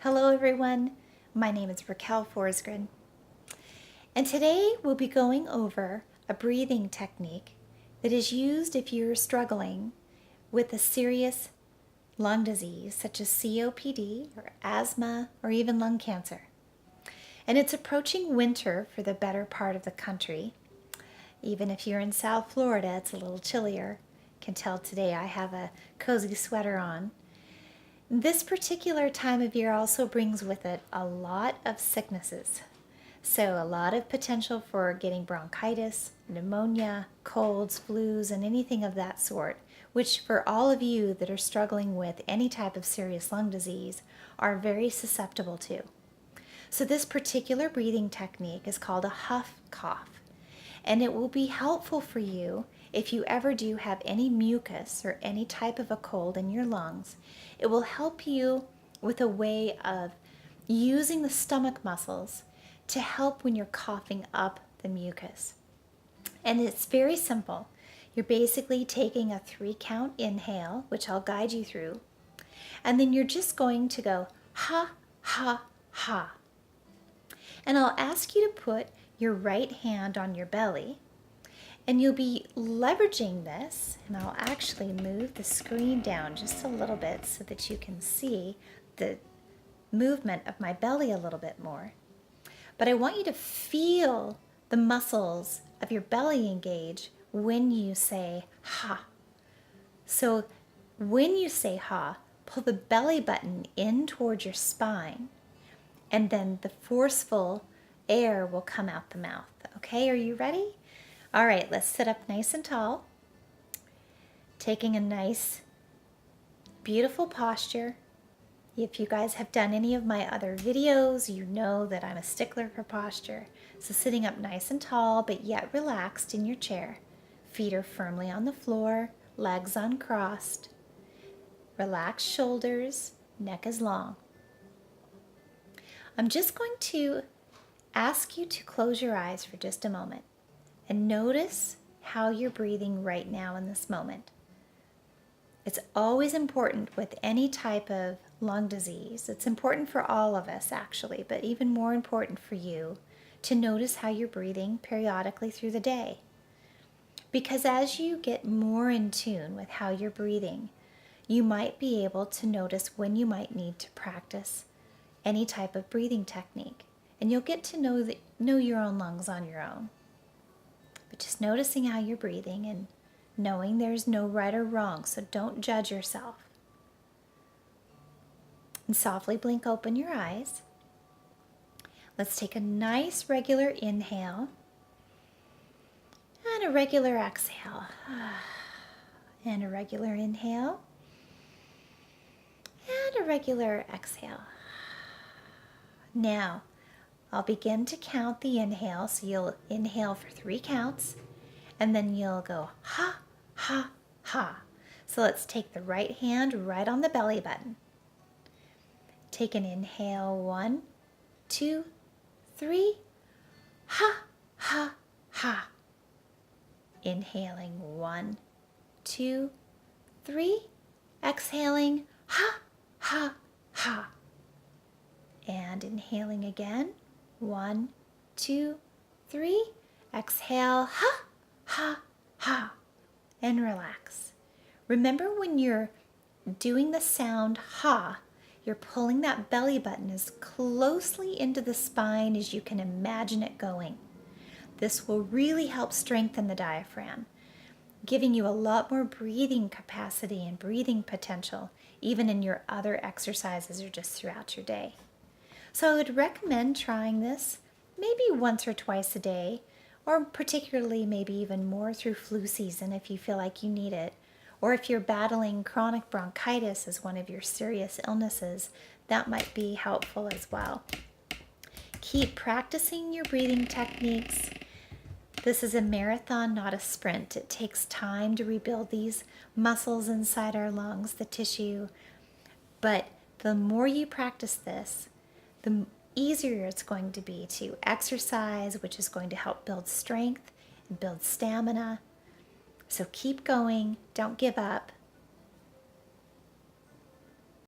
Hello everyone, my name is Raquel Forsgren, and today we'll be going over a breathing technique that is used if you're struggling with a serious lung disease such as COPD or asthma or even lung cancer. And it's approaching winter for the better part of the country. Even if you're in South Florida, it's a little chillier. You can tell today I have a cozy sweater on. This particular time of year also brings with it a lot of sicknesses. So a lot of potential for getting bronchitis, pneumonia, colds, flus, and anything of that sort, which for all of you that are struggling with any type of serious lung disease are very susceptible to. So this particular breathing technique is called a huff cough, and it will be helpful for you if you ever do have any mucus or any type of a cold in your lungs. It will help you with a way of using the stomach muscles to help when you're coughing up the mucus. And it's very simple. You're basically taking a 3-count inhale, which I'll guide you through, and then you're just going to go ha, ha, ha. And I'll ask you to put your right hand on your belly, and you'll be leveraging this, and I'll actually move the screen down just a little bit so that you can see the movement of my belly a little bit more. But I want you to feel the muscles of your belly engage when you say ha. So when you say ha, pull the belly button in towards your spine, and then the forceful air will come out the mouth. Okay, are you ready? All right, let's sit up nice and tall, taking a nice, beautiful posture. If you guys have done any of my other videos, you know that I'm a stickler for posture. So sitting up nice and tall, but yet relaxed in your chair. Feet are firmly on the floor, legs uncrossed. Relaxed shoulders, neck is long. I'm just going to ask you to close your eyes for just a moment and notice how you're breathing right now in this moment. It's always important with any type of lung disease. It's important for all of us actually, but even more important for you to notice how you're breathing periodically through the day. Because as you get more in tune with how you're breathing, you might be able to notice when you might need to practice any type of breathing technique. And you'll get to know your own lungs on your own. But just noticing how you're breathing and knowing there's no right or wrong, so don't judge yourself. And softly blink open your eyes. Let's take a nice regular inhale and a regular exhale. And a regular inhale and a regular exhale. Now, I'll begin to count the inhale, so you'll inhale for 3 counts, and then you'll go ha, ha, ha. So let's take the right hand right on the belly button. Take an inhale, 1, 2, 3, ha, ha, ha. Inhaling, 1, 2, 3, exhaling, ha, ha, ha. And inhaling again, 1, 2, 3, exhale, ha, ha, ha, and relax. Remember when you're doing the sound ha, you're pulling that belly button as closely into the spine as you can imagine it going. This will really help strengthen the diaphragm, giving you a lot more breathing capacity and breathing potential, even in your other exercises or just throughout your day. So I would recommend trying this maybe once or twice a day, or particularly maybe even more through flu season if you feel like you need it. Or if you're battling chronic bronchitis as one of your serious illnesses, that might be helpful as well. Keep practicing your breathing techniques. This is a marathon, not a sprint. It takes time to rebuild these muscles inside our lungs, the tissue. But the more you practice this, the easier it's going to be to exercise, which is going to help build strength and build stamina. So keep going, don't give up,